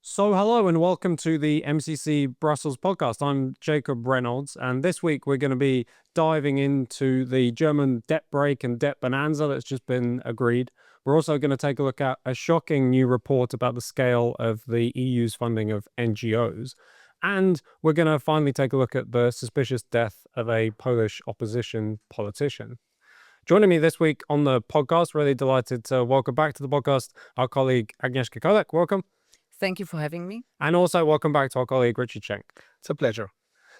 So, hello and welcome to the MCC Brussels Podcast. I'm Jacob Reynolds, and this week we're going to be diving into the German debt break and debt bonanza that's just been agreed. We're also going to take a look at a shocking new report about the scale of the EU's funding of NGOs. And we're going to finally take a look at the suspicious death of a Polish opposition politician. Joining me this week on the podcast, really delighted to welcome back to the podcast our colleague Agnieszka Kolek. Welcome. Thank you for having me. And also welcome back to our colleague Richard Schenk. It's a pleasure.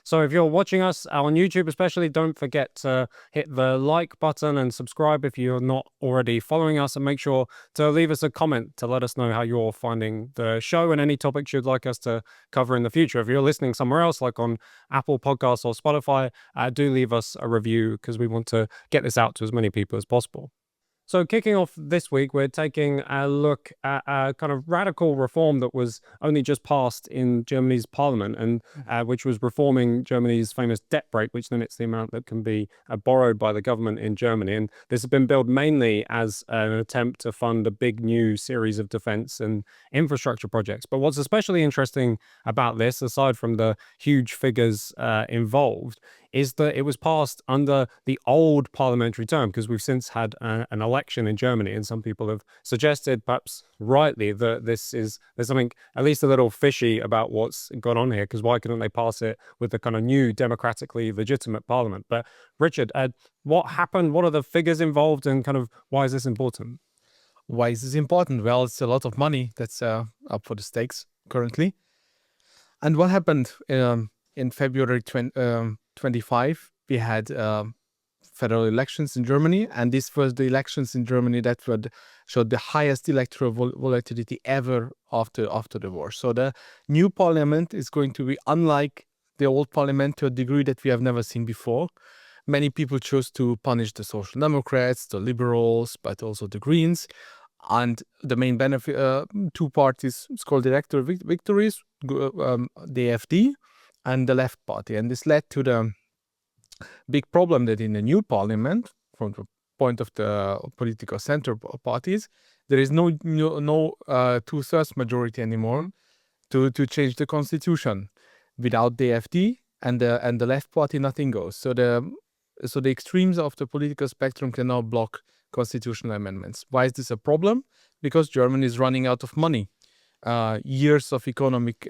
So if you're watching us on YouTube especially, don't forget to hit the like button and subscribe if you're not already following us, and make sure to leave us a comment to let us know how you're finding the show and any topics you'd like us to cover in the future. If you're listening somewhere else, like on Apple Podcasts or Spotify, do leave us a review because we want to get this out to as many people as possible. So kicking off this week, we're taking a look at a kind of radical reform that was only just passed in Germany's parliament, and which was reforming Germany's famous debt break, which limits the amount that can be borrowed by the government in Germany. And this has been billed mainly as an attempt to fund a big new series of defense and infrastructure projects. But what's especially interesting about this, aside from the huge figures involved, is that it was passed under the old parliamentary term, because we've since had an election in Germany, and some people have suggested, perhaps rightly, that there's something at least a little fishy about what's gone on here, because why couldn't they pass it with the kind of new democratically legitimate parliament? But Richard, what happened? What are the figures involved, and kind of why is this important? Why is this important? Well, it's a lot of money that's up for the stakes currently. And what happened in February 25, we had federal elections in Germany, and these were the elections in Germany that showed the highest electoral volatility ever after the war. So the new parliament is going to be unlike the old parliament to a degree that we have never seen before. Many people chose to punish the Social Democrats, the Liberals, but also the Greens. And the main benefit, two parties scored electoral victories, the AfD and the Left Party. And this led to the big problem that in the new parliament, from the point of the political center parties, there is no 2/3 majority anymore to change the constitution. Without the AfD and the Left Party, nothing goes. So the extremes of the political spectrum can now block constitutional amendments. Why is this a problem? Because Germany is running out of money. Years of economic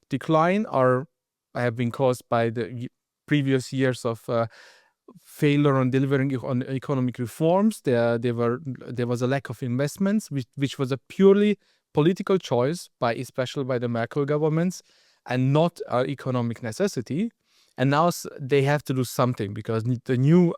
decline have been caused by the previous years of failure on delivering on economic reforms. There was a lack of investments, which was a purely political choice, especially by the Merkel governments, and not an economic necessity. And now they have to do something, because the new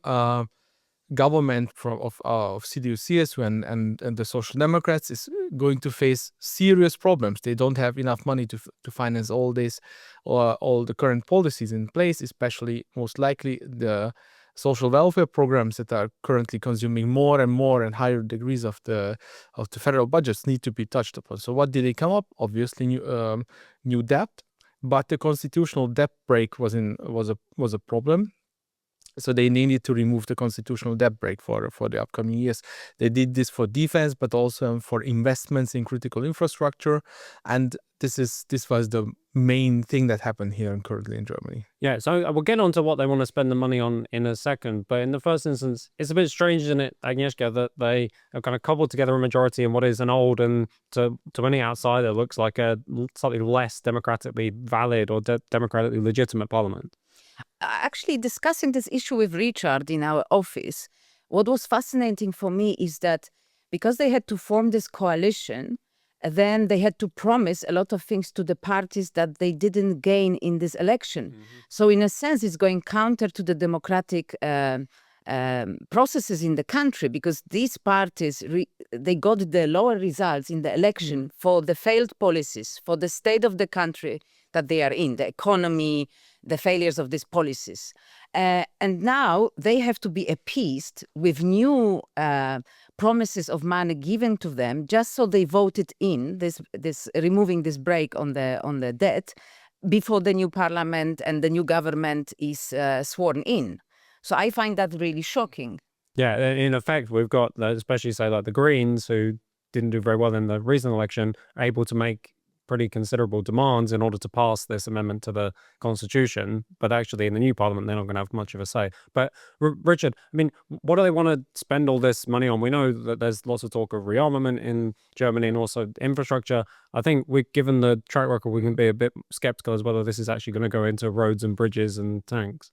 government of CDU-CSU and the Social Democrats is going to face serious problems. They don't have enough money to finance all this, or all the current policies in place, especially most likely the social welfare programs that are currently consuming more and more and higher degrees of the federal budgets need to be touched upon. So what did they come up? Obviously new debt, but the constitutional debt break was a problem. So they needed to remove the constitutional debt break for the upcoming years. They did this for defense, but also for investments in critical infrastructure. And this was the main thing that happened here currently in Germany. Yeah, so we'll get on to what they want to spend the money on in a second. But in the first instance, it's a bit strange, isn't it, Agnieszka, that they have kind of cobbled together a majority in what is an old, and to any outsider looks like a slightly less democratically valid or democratically legitimate parliament. Actually, discussing this issue with Richard in our office, what was fascinating for me is that because they had to form this coalition, then they had to promise a lot of things to the parties that they didn't gain in this election. Mm-hmm. So in a sense, it's going counter to the democratic processes in the country, because these parties, they got the lower results in the election for the failed policies, for the state of the country that they are in, the economy, the failures of these policies. And now they have to be appeased with new promises of money given to them, just so they voted in this removing this break on the debt before the new parliament and the new government is sworn in. So I find that really shocking. Yeah, in effect, we've got, especially say like the Greens, who didn't do very well in the recent election, are able to make pretty considerable demands in order to pass this amendment to the constitution. But actually, in the new parliament, they're not going to have much of a say. But Richard, I mean, what do they want to spend all this money on? We know that there's lots of talk of rearmament in Germany and also infrastructure. I think given the track record, we can be a bit skeptical as whether this is actually going to go into roads and bridges and tanks.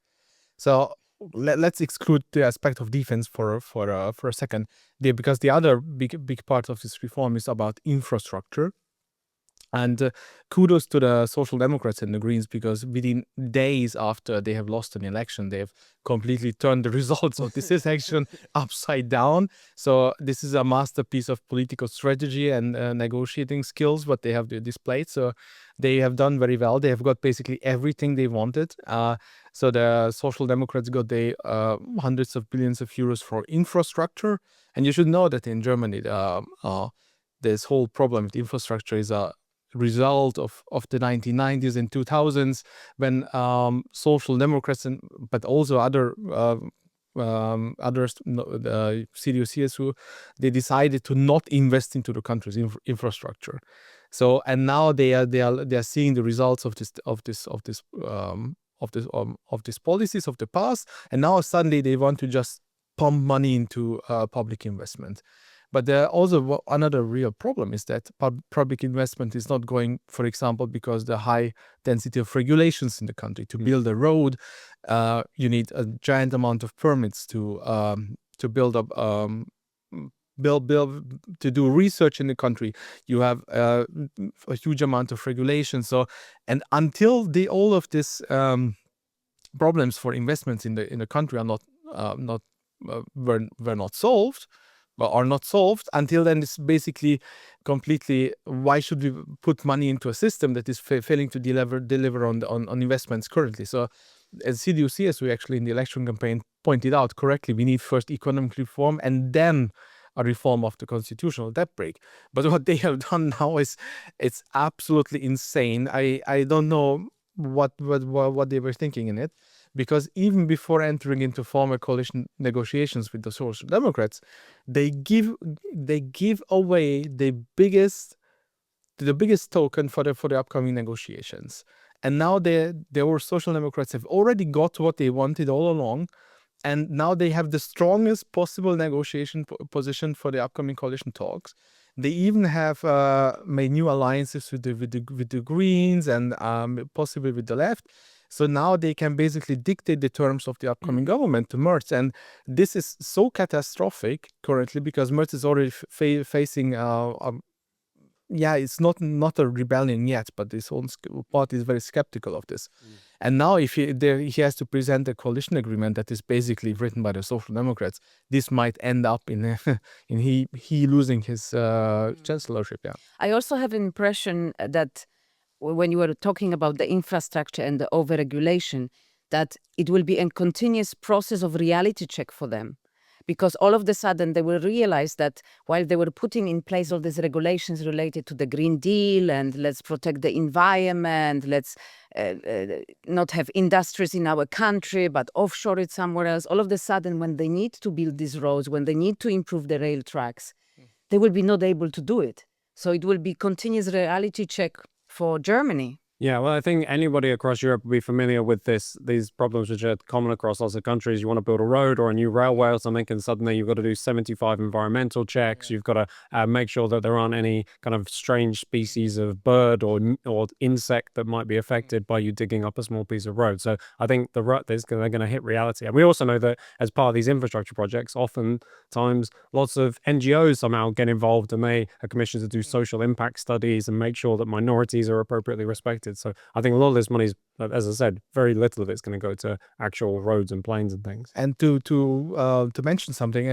So let's exclude the aspect of defense for a second, because the other big part of this reform is about infrastructure. And kudos to the Social Democrats and the Greens, because within days after they have lost an election, they have completely turned the results of this election upside down. So this is a masterpiece of political strategy and negotiating skills, what they have displayed. So they have done very well. They have got basically everything they wanted. So the Social Democrats got the hundreds of billions of euros for infrastructure. And you should know that in Germany, this whole problem with infrastructure is a result of the 1990s and 2000s, when Social Democrats but also others, the CDU-CSU, they decided to not invest into the country's infrastructure. So and now they are seeing the results of these policies of the past, and now suddenly they want to just pump money into public investment. But also another real problem is that public investment is not going, for example, because the high density of regulations in the country. To build a road, you need a giant amount of permits to build up, to do research in the country. You have a huge amount of regulations. So, and until all of these problems for investments in the country were not solved. But are not solved until then, it's basically completely, why should we put money into a system that is failing to deliver on investments currently? So as CDU-CSU actually in the election campaign pointed out correctly, we need first economic reform and then a reform of the constitutional debt break. But what they have done now it's absolutely insane. I don't know what they were thinking in it. Because even before entering into formal coalition negotiations with the Social Democrats, they give away the biggest token for the upcoming negotiations. And now our Social Democrats have already got what they wanted all along, and now they have the strongest possible negotiation position for the upcoming coalition talks. They even have made new alliances with the Greens and possibly with the left. So now they can basically dictate the terms of the upcoming government to Merz. And this is so catastrophic currently because Merz is already facing, it's not a rebellion yet, but his own party is very skeptical of this. And now if he has to present a coalition agreement that is basically written by the Social Democrats, this might end up in he losing his chancellorship. Yeah. I also have an impression that when you were talking about the infrastructure and the overregulation, that it will be a continuous process of reality check for them. Because all of a sudden they will realize that while they were putting in place all these regulations related to the Green Deal and let's protect the environment, let's not have industries in our country, but offshore it somewhere else, all of a sudden when they need to build these roads, when they need to improve the rail tracks, they will be not able to do it. So it will be continuous reality check for Germany. Yeah, well, I think anybody across Europe will be familiar with these problems which are common across lots of countries. You want to build a road or a new railway or something, and suddenly you've got to do 75 environmental checks. You've got to make sure that there aren't any kind of strange species of bird or insect that might be affected by you digging up a small piece of road. So I think they're going to hit reality. And we also know that as part of these infrastructure projects, oftentimes lots of NGOs somehow get involved and they are commissioned to do social impact studies and make sure that minorities are appropriately respected. So I think a lot of this money is, as I said, very little of it's going to go to actual roads and planes and things. And to mention something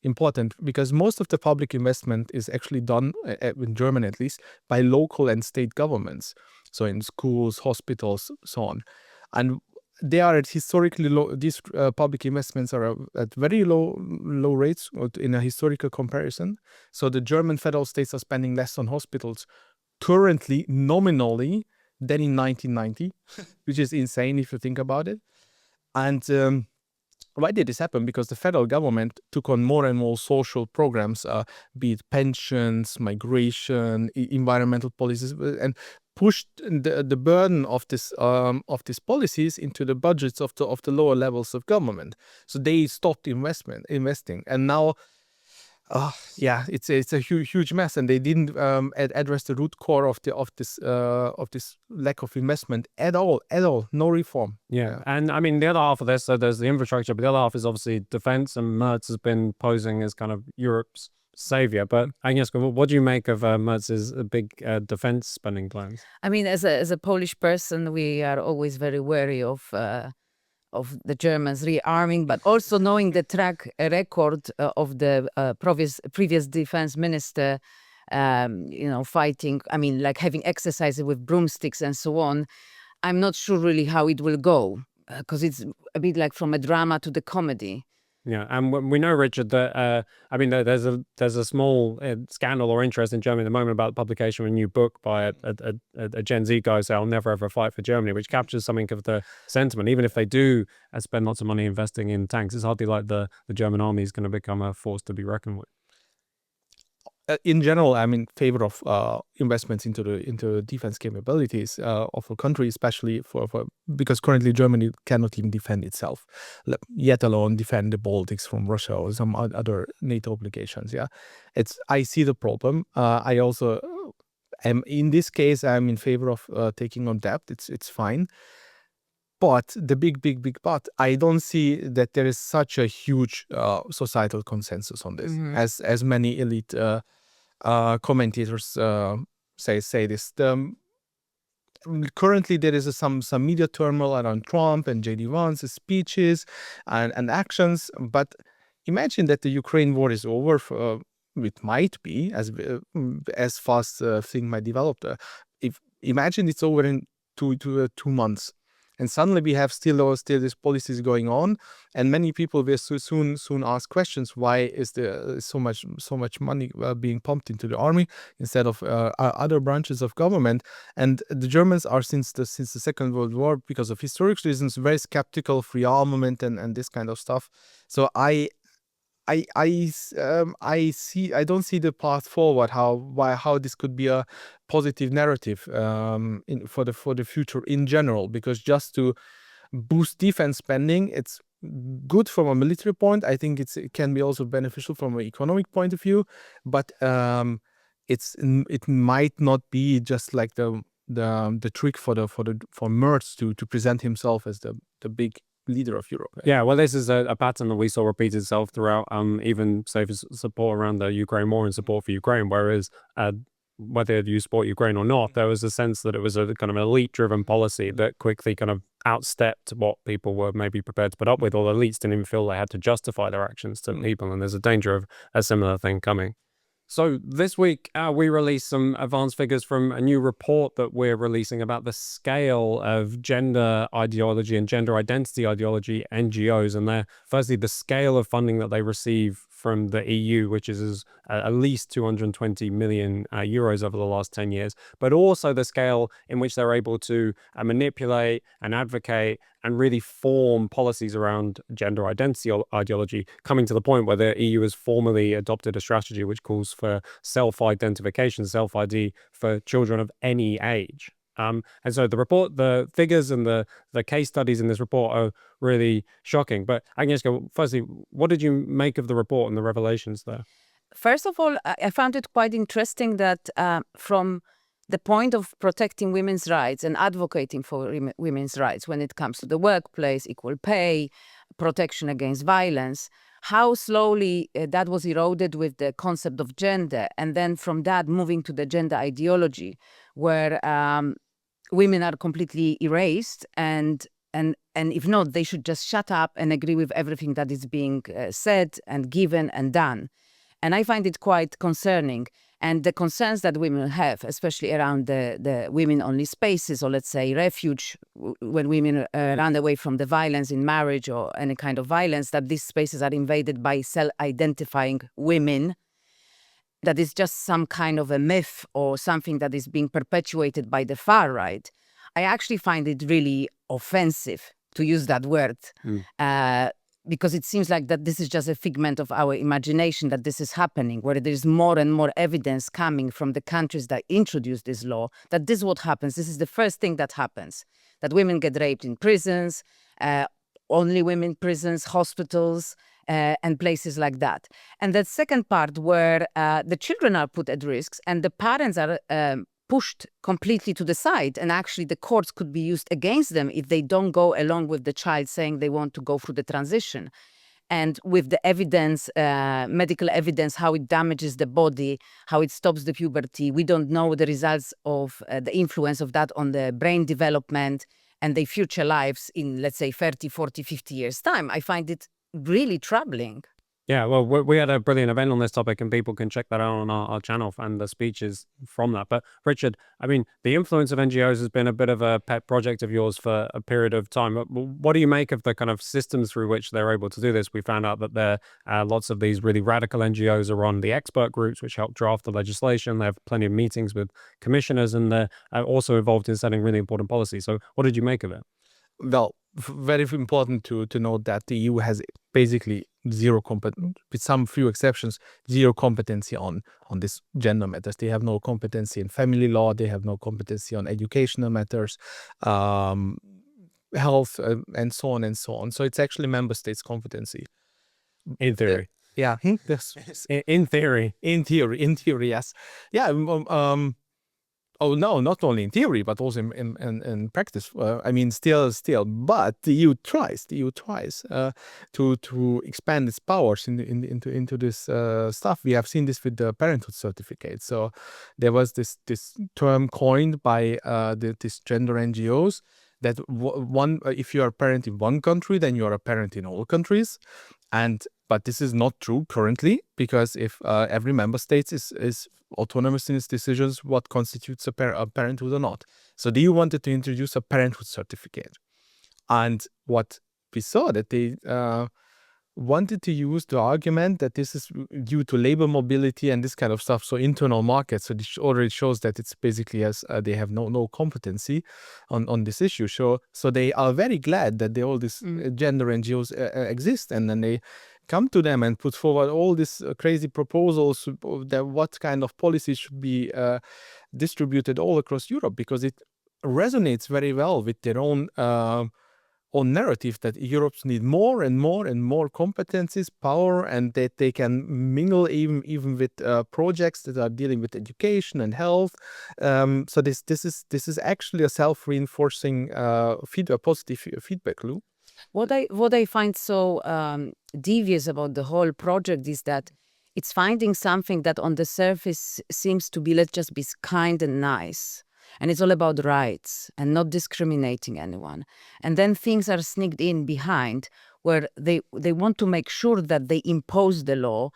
important, because most of the public investment is actually done in Germany, at least, by local and state governments. So in schools, hospitals, so on, and they are at historically low. These public investments are at very low rates in a historical comparison. So the German federal states are spending less on hospitals currently, nominally, than in 1990, which is insane if you think about it. And Why did this happen? Because the federal government took on more and more social programs, be it pensions, migration, environmental policies, and pushed the burden of these policies into the budgets of the lower levels of government. So they stopped investing, and now. It's a huge mess, and they didn't address the root core of this lack of investment at all. No reform. Yeah, and I mean the other half of this. So there's the infrastructure, but the other half is obviously defense, and Merz has been posing as kind of Europe's savior. But Agnieszka, what do you make of Merz's big defense spending plans? I mean, as a Polish person, we are always very wary of the Germans rearming, but also knowing the track record of the previous defense minister, fighting. I mean, like having exercises with broomsticks and so on. I'm not sure really how it will go, because it's a bit like from a drama to the comedy. Yeah, and we know, Richard, that I mean, there's a small scandal or interest in Germany at the moment about the publication of a new book by a Gen Z guy, say, "I'll never ever fight for Germany," which captures something of the sentiment. Even if they do spend lots of money investing in tanks, it's hardly like the German army is going to become a force to be reckoned with. In general, I'm in favor of investments into defense capabilities of a country, especially because currently Germany cannot even defend itself, yet alone defend the Baltics from Russia or some other NATO obligations. Yeah, I see the problem. I also am in this case. I'm in favor of taking on debt. It's fine. But the big but, I don't see that there is such a huge societal consensus on this, as many elite commentators say this. Currently, there is some media turmoil around Trump and J.D. Vance's speeches and actions. But imagine that the Ukraine war is over. It might be as fast thing might develop. Imagine it's over in 2 months. And suddenly we have still these policies going on, and many people will soon ask questions: why is there so much money being pumped into the army instead of other branches of government? And the Germans are since the Second World War, because of historic reasons, very skeptical of rearmament and this kind of stuff. So I don't see the path forward how this could be a positive narrative for the future in general, because just to boost defense spending, it's good from a military point. I think it can be also beneficial from an economic point of view, but it might not be just like the trick for Merz to present himself as the big leader of Europe. Right? Yeah, well, this is a pattern that we saw repeat itself throughout even say for support around the Ukraine war and support for Ukraine, whereas whether you support Ukraine or not, there was a sense that it was a kind of elite-driven policy that quickly kind of outstepped what people were maybe prepared to put up with, or the elites didn't even feel they had to justify their actions to people, and there's a danger of a similar thing coming. So this week, we released some advanced figures from a new report that we're releasing about the scale of gender ideology and gender identity ideology NGOs, and firstly, the scale of funding that they receive from the EU, which is at least 220 million euros over the last 10 years, but also the scale in which they're able to manipulate and advocate and really form policies around gender identity ideology, coming to the point where the EU has formally adopted a strategy which calls for self-identification, self-ID for children of any age. And so the figures and the case studies in this report are really shocking. But Agnieszka, firstly, what did you make of the report and the revelations there? First of all, I found it quite interesting that from the point of protecting women's rights and advocating for women's rights when it comes to the workplace, equal pay, protection against violence, how slowly that was eroded with the concept of gender. And then from that, moving to the gender ideology, where women are completely erased, and if not, they should just shut up and agree with everything that is being said and given and done. And I find it quite concerning. And the concerns that women have, especially around the women-only spaces, or let's say refuge, when women run away from the violence in marriage or any kind of violence, that these spaces are invaded by self-identifying women, that is just some kind of a myth or something that is being perpetuated by the far right. I actually find it really offensive to use that word, because it seems like that this is just a figment of our imagination that this is happening, where there is more and more evidence coming from the countries that introduced this law, that this is what happens. This is the first thing that happens, that women get raped in prisons, only women prisons, hospitals, and places like that. And that second part where the children are put at risk and the parents are pushed completely to the side, and actually the courts could be used against them if they don't go along with the child saying they want to go through the transition. And with the evidence, medical evidence, how it damages the body, how it stops the puberty, we don't know the results of the influence of that on the brain development and their future lives in, let's say, 30, 40, 50 years' time. I find it really troubling. Yeah, well, we had a brilliant event on this topic, and people can check that out on our channel and the speeches from that. But Richard, I mean, the influence of NGOs has been a bit of a pet project of yours for a period of time. What do you make of the kind of systems through which they're able to do this? We found out that there are lots of these really radical NGOs are on the expert groups, which help draft the legislation. They have plenty of meetings with commissioners, and they're also involved in setting really important policy. So what did you make of it? Well, very important to note that the EU has basically zero competence, with some few exceptions, zero competency on this gender matters. They have no competency in family law. They have no competency on educational matters, health, and so on and so on. So it's actually member states' competency. In theory. Yeah. In theory. In theory, yes. Yeah. Oh no, not only in theory, but also in practice. I mean, still, but the EU tries to expand its powers into this stuff. We have seen this with the parenthood certificate. So there was this term coined by these gender NGOs that if you are a parent in one country, then you are a parent in all countries. But this is not true currently, because if every member state is autonomous in its decisions what constitutes a parenthood or not. So the EU wanted to introduce a parenthood certificate. And what we saw that they wanted to use the argument that this is due to labor mobility and this kind of stuff, so internal markets. So this already shows that it's basically as they have no competency on this issue. So they are very glad that all these gender NGOs exist, and then they come to them and put forward all these crazy proposals that what kind of policy should be distributed all across Europe, because it resonates very well with their own narrative that Europe's need more and more and more competencies, power, and that they can mingle even with projects that are dealing with education and health. So this is actually a self-reinforcing positive feedback loop. What I find so devious about the whole project is that it's finding something that on the surface seems to be, let's just be kind and nice. And it's all about rights and not discriminating anyone. And then things are sneaked in behind where they want to make sure that they impose the law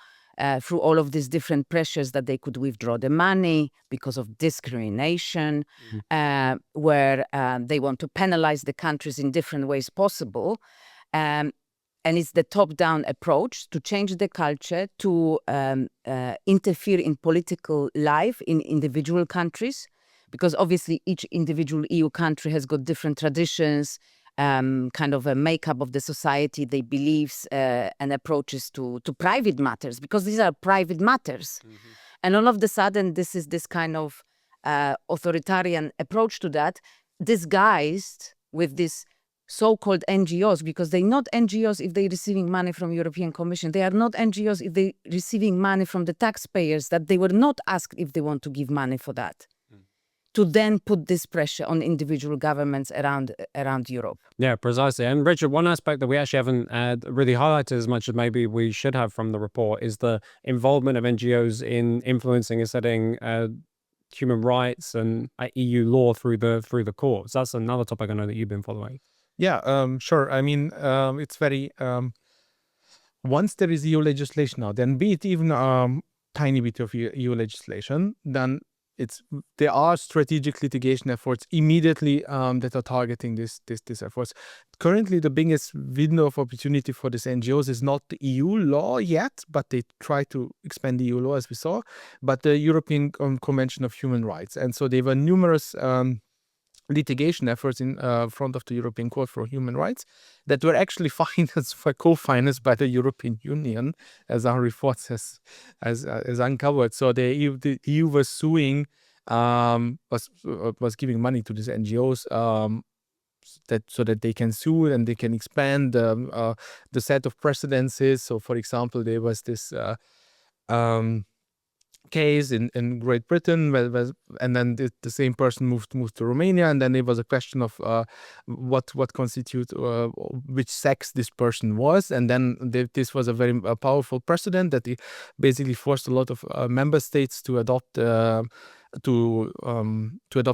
through all of these different pressures, that they could withdraw the money because of discrimination, where they want to penalize the countries in different ways possible. And it's the top-down approach to change the culture, to interfere in political life in individual countries, because obviously each individual EU country has got different traditions, kind of a makeup of the society, their beliefs and approaches to private matters, because these are private matters. And all of a sudden, this is this kind of authoritarian approach to that, disguised with this so-called NGOs, because they're not NGOs if they're receiving money from European Commission. They are not NGOs if they're receiving money from the taxpayers, that they were not asked if they want to give money for that. To then put this pressure on individual governments around Europe. Yeah, precisely. And Richard, one aspect that we actually haven't really highlighted as much as maybe we should have from the report is the involvement of NGOs in influencing and setting human rights and EU law through the courts. That's another topic I know that you've been following. Yeah, sure. I mean, it's very once there is EU legislation now, then be it even tiny bit of EU legislation, then there are strategic litigation efforts immediately that are targeting these efforts. Currently, the biggest window of opportunity for these NGOs is not the EU law yet, but they try to expand the EU law, as we saw, but the European Convention of Human Rights. And so there were numerous litigation efforts in front of the European Court for Human Rights that were actually co-financed by the European Union, as our report has uncovered. So the EU was suing, was giving money to these NGOs so that they can sue and they can expand the set of precedences. So, for example, there was this case in Great Britain and then the same person moved to Romania, and then there was a question of what constitutes which sex this person was, and then this was a very powerful precedent that basically forced a lot of member states to adopt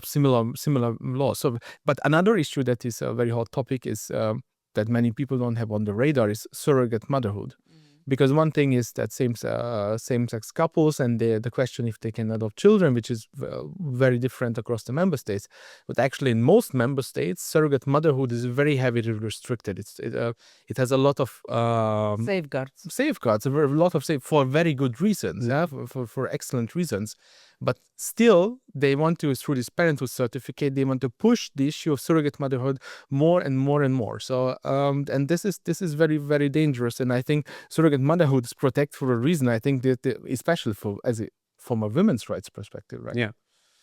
similar laws. So, but another issue that is a very hot topic is that many people don't have on the radar is surrogate motherhood. Because one thing is that same-sex couples and the question if they can adopt children, which is very different across the member states. But actually, in most member states, surrogate motherhood is very heavily restricted. It has a lot of safeguards, for very good reasons, for excellent reasons. But still, they want to, through this parenthood certificate, they want to push the issue of surrogate motherhood more and more and more. So, and this is very, very dangerous. And I think surrogate motherhood is protected for a reason. I think that especially from a women's rights perspective, right? Yeah.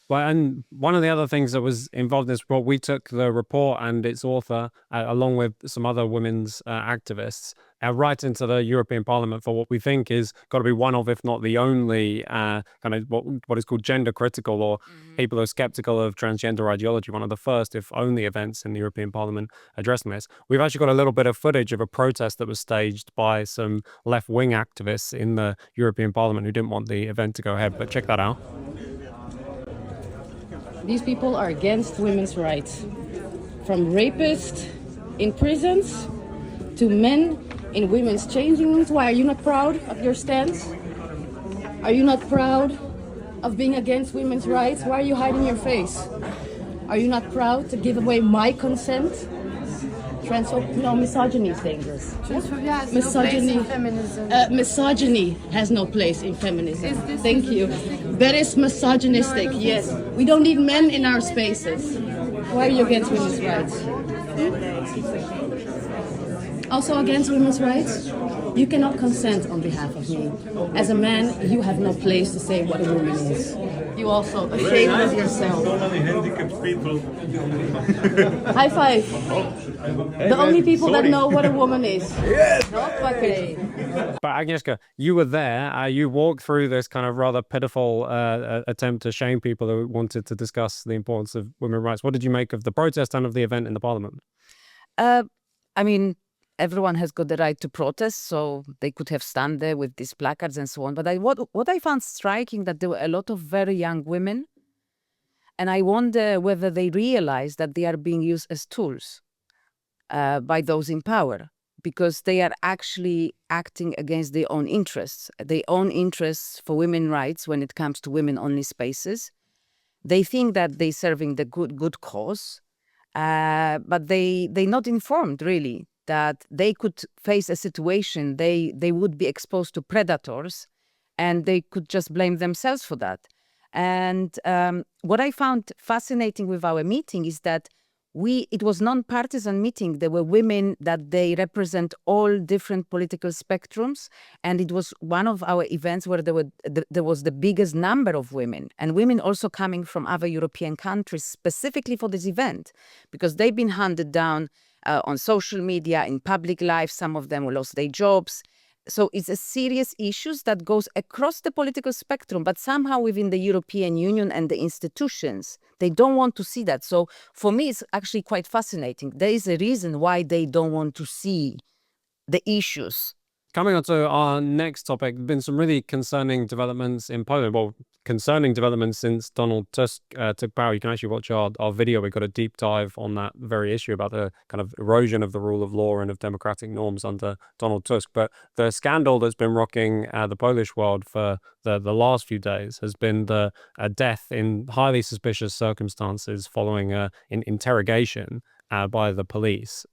Well, and one of the other things that was involved in this report, we took the report and its author, along with some other women's activists, right into the European Parliament for what we think is got to be one of, if not the only, kind of what is called gender critical, or people who are skeptical of transgender ideology, one of the first, if only, events in the European Parliament addressing this. We've actually got a little bit of footage of a protest that was staged by some left-wing activists in the European Parliament who didn't want the event to go ahead, but check that out. These people are against women's rights, from rapists in prisons to men in women's changing rooms. Why are you not proud of your stance? Are you not proud of being against women's rights? Why are you hiding your face? Are you not proud to give away my consent? Misogyny is dangerous. Misogyny has no place in feminism. Thank you. That is misogynistic, yes. We don't need men in our spaces. Why are you against women's rights? Also against women's rights? You cannot consent on behalf of me. As a man, you have no place to say what a woman is. You also ashamed of yourself. So many handicapped people. High five. The only people that know what a woman is. Yes. Okay. But Agnieszka, you were there. You walked through this kind of rather pitiful attempt to shame people who wanted to discuss the importance of women's rights. What did you make of the protest and of the event in the Parliament? I mean, everyone has got the right to protest, so they could have stand there with these placards and so on. But what I found striking, that there were a lot of very young women, and I wonder whether they realize that they are being used as tools by those in power, because they are actually acting against their own interests for women's rights when it comes to women-only spaces. They think that they're serving the good cause, but they're not informed, really, that they could face a situation, they would be exposed to predators, and they could just blame themselves for that. And what I found fascinating with our meeting is that it was non-partisan meeting. There were women that they represent all different political spectrums, and it was one of our events where there was the biggest number of women, and women also coming from other European countries specifically for this event, because they've been handed down on social media, in public life. Some of them lost their jobs. So it's a serious issue that goes across the political spectrum, but somehow within the European Union and the institutions, they don't want to see that. So for me, it's actually quite fascinating. There is a reason why they don't want to see the issues. Coming on to our next topic, there have been some really concerning developments in Poland. Well, concerning developments since Donald Tusk took power. You can actually watch our video. We got a deep dive on that very issue about the kind of erosion of the rule of law and of democratic norms under Donald Tusk. But the scandal that's been rocking the Polish world for the last few days has been the death in highly suspicious circumstances following an interrogation by the police.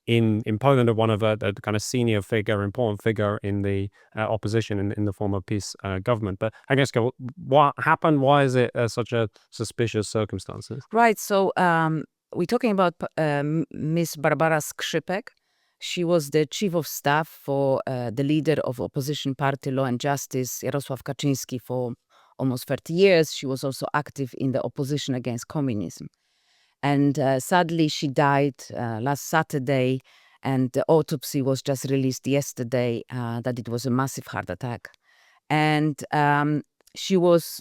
In Poland, one of the kind of senior figure, important figure in the opposition in the former peace government. But Agnieszka, what happened? Why is it such a suspicious circumstances? Right. So we're talking about Miss Barbara Skrzypek. She was the chief of staff for the leader of opposition party Law and Justice, Jarosław Kaczyński, for almost 30 years. She was also active in the opposition against communism. And sadly, she died last Saturday, and the autopsy was just released yesterday that it was a massive heart attack. And she was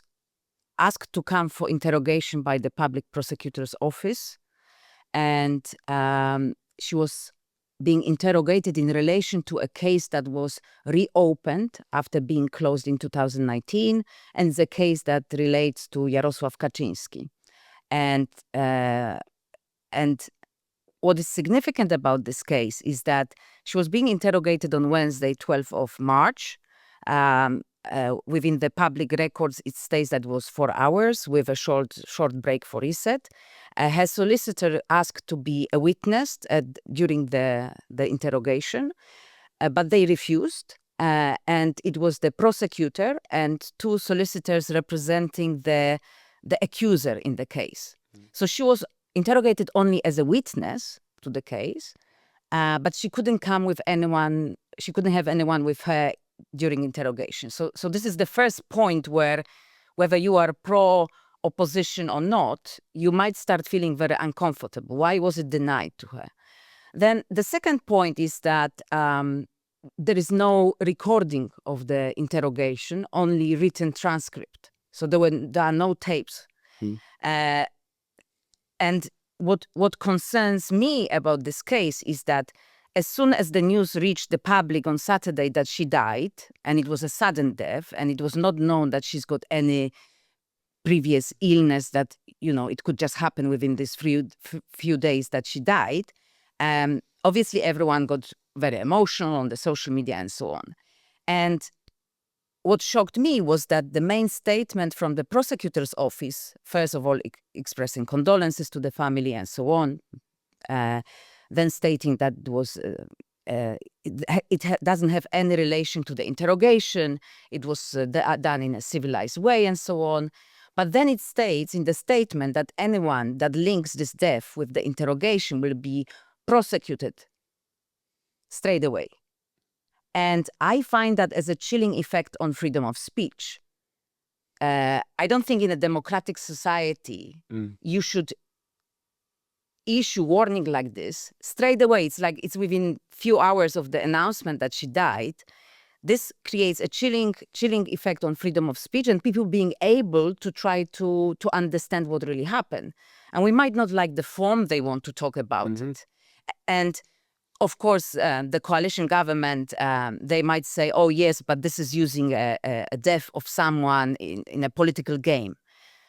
asked to come for interrogation by the public prosecutor's office. And she was being interrogated in relation to a case that was reopened after being closed in 2019, and it's a case that relates to Jarosław Kaczyński. And what is significant about this case is that she was being interrogated on Wednesday, 12th of March. Within the public records, it states that it was 4 hours with a short break for reset. Her solicitor asked to be a witness during the interrogation, but they refused. And it was the prosecutor and 2 solicitors representing the accuser in the case. So she was interrogated only as a witness to the case, but she couldn't come with anyone. She couldn't have anyone with her during interrogation. So this is the first point where, whether you are pro-opposition or not, you might start feeling very uncomfortable. Why was it denied to her? Then the second point is that there is no recording of the interrogation, only written transcript. So there are no tapes. And what concerns me about this case is that as soon as the news reached the public on Saturday that she died, and it was a sudden death, and it was not known that she's got any previous illness that, it could just happen within these few days that she died, obviously everyone got very emotional on the social media and so on. And what shocked me was that the main statement from the prosecutor's office, first of all, expressing condolences to the family and so on, then stating that it doesn't have any relation to the interrogation, it was done in a civilized way and so on. But then it states in the statement that anyone that links this death with the interrogation will be prosecuted straight away. And I find that as a chilling effect on freedom of speech. I don't think in a democratic society you should issue warning like this straight away. It's like it's within few hours of the announcement that she died. This creates a chilling effect on freedom of speech and people being able to try to understand what really happened. And we might not like the form they want to talk about it. And of course, the coalition government, they might say, oh yes, but this is using a death of someone in a political game.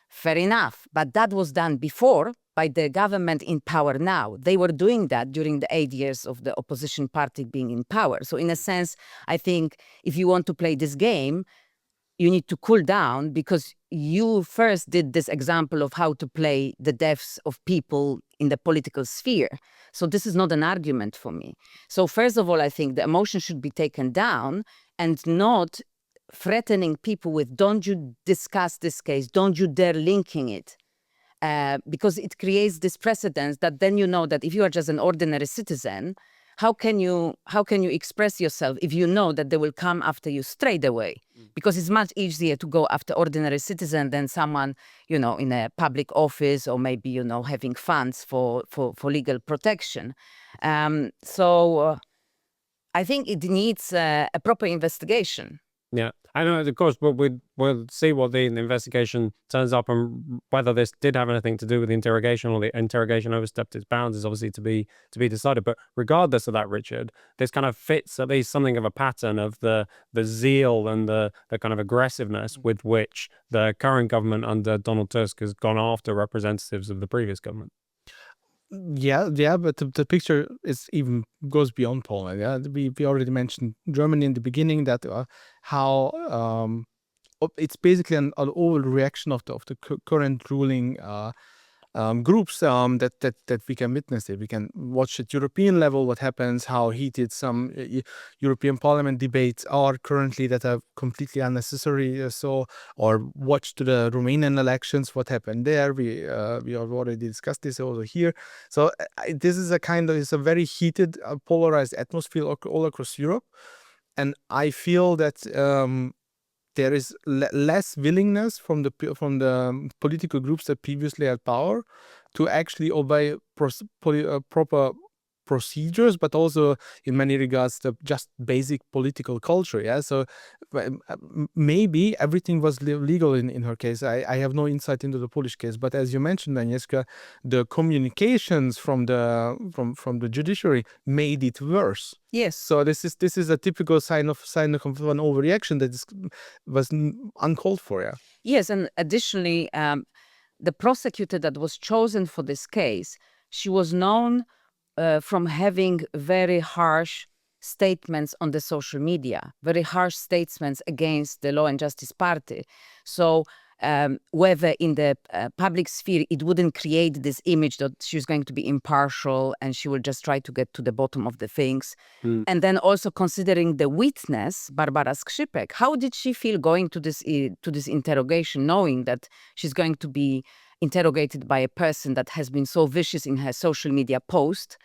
Fair enough. But that was done before by the government in power now. They were doing that during the 8 years of the opposition party being in power. So in a sense, I think if you want to play this game, you need to cool down because you first did this example of how to play the deaths of people in the political sphere. So this is not an argument for me. So first of all, I think the emotion should be taken down and not threatening people with, don't you discuss this case, don't you dare linking it. Because it creates this precedence that then you know that if you are just an ordinary citizen, how can you express yourself if you know that they will come after you straight away? Because it's much easier to go after ordinary citizen than someone, in a public office or maybe, having funds for legal protection. So I think it needs a proper investigation. Yeah, I know, of course, but we'll see what the investigation turns up and whether this did have anything to do with the interrogation or the interrogation overstepped its bounds is obviously to be decided. But regardless of that, Richard, this kind of fits at least something of a pattern of the zeal and the kind of aggressiveness with which the current government under Donald Tusk has gone after representatives of the previous government. Yeah, but the picture even goes beyond Poland. Yeah, we already mentioned Germany in the beginning that how it's basically an overreaction of the current ruling groups that we can witness it. We can watch at European level what happens, how heated some European Parliament debates are currently that are completely unnecessary. Or watch to the Romanian elections, what happened there. We have already discussed this also here. So this is it's a very heated, polarized atmosphere all across Europe, and I feel that there is less willingness from the political groups that previously had power to actually obey proper procedures, but also in many regards the just basic political culture. Yeah, so maybe everything was legal in her case. I have no insight into the Polish case, but as you mentioned, Agnieszka, the communications from the judiciary made it worse. Yes. So this is a typical sign of an overreaction that was uncalled for. Yeah. Yes, and additionally, the prosecutor that was chosen for this case, she was known from having very harsh statements on the social media, very harsh statements against the Law and Justice Party. So whether in the public sphere it wouldn't create this image that she's going to be impartial and she will just try to get to the bottom of the things. And then also considering the witness, Barbara Skrzypek, how did she feel going to this interrogation, knowing that she's going to be interrogated by a person that has been so vicious in her social media post,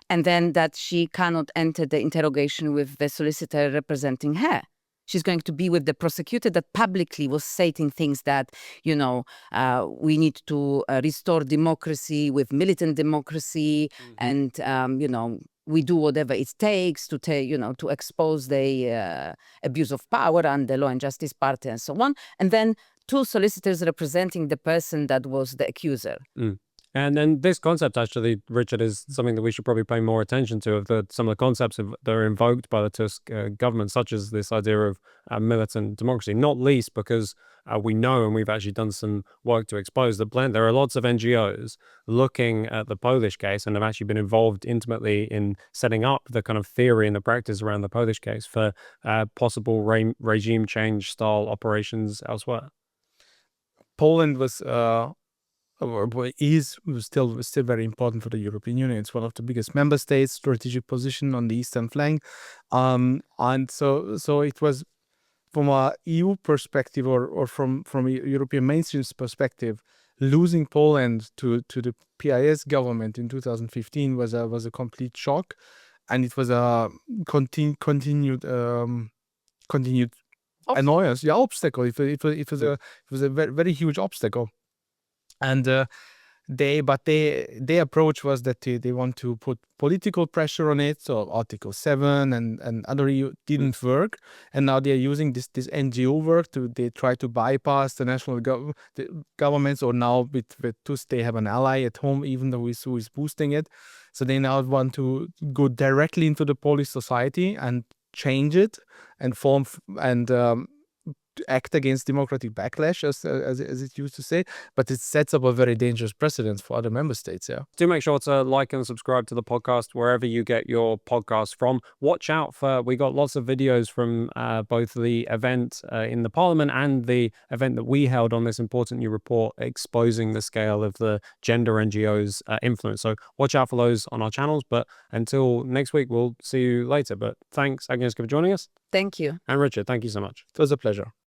and then that she cannot enter the interrogation with the solicitor representing her? She's going to be with the prosecutor that publicly was stating things that, we need to restore democracy with militant democracy, and, we do whatever it takes to expose the abuse of power and the Law and Justice Party and so on. And then two solicitors representing the person that was the accuser. And then this concept, actually, Richard, is something that we should probably pay more attention to, of some of the concepts that are invoked by the Tusk government, such as this idea of militant democracy, not least because we know, and we've actually done some work to expose, that there are lots of NGOs looking at the Polish case and have actually been involved intimately in setting up the kind of theory and the practice around the Polish case for possible regime change style operations elsewhere. Poland was is still very important for the European Union. It's one of the biggest member states, strategic position on the eastern flank, and so it was from a EU perspective or from a European mainstream perspective. Losing Poland to the PIS government in 2015 was a complete shock, and it was a continued annoyance, obstacle. It was a very, very huge obstacle. And their approach was that they want to put political pressure on it. So Article 7 and other EU didn't work, and now they're using this NGO work they try to bypass the national governments. Or now with Tusk they have an ally at home, even though who is boosting it. So they now want to go directly into the Polish society and change it and form and act against democratic backlash, as it used to say, but it sets up a very dangerous precedent for other member states. Yeah. Do make sure to like and subscribe to the podcast wherever you get your podcast from. Watch out we got lots of videos from both the event in the Parliament and the event that we held on this important new report exposing the scale of the gender NGOs influence. So watch out for those on our channels. But until next week, we'll see you later. But thanks, Agnieszka, for joining us. Thank you. And Richard, thank you so much. It was a pleasure.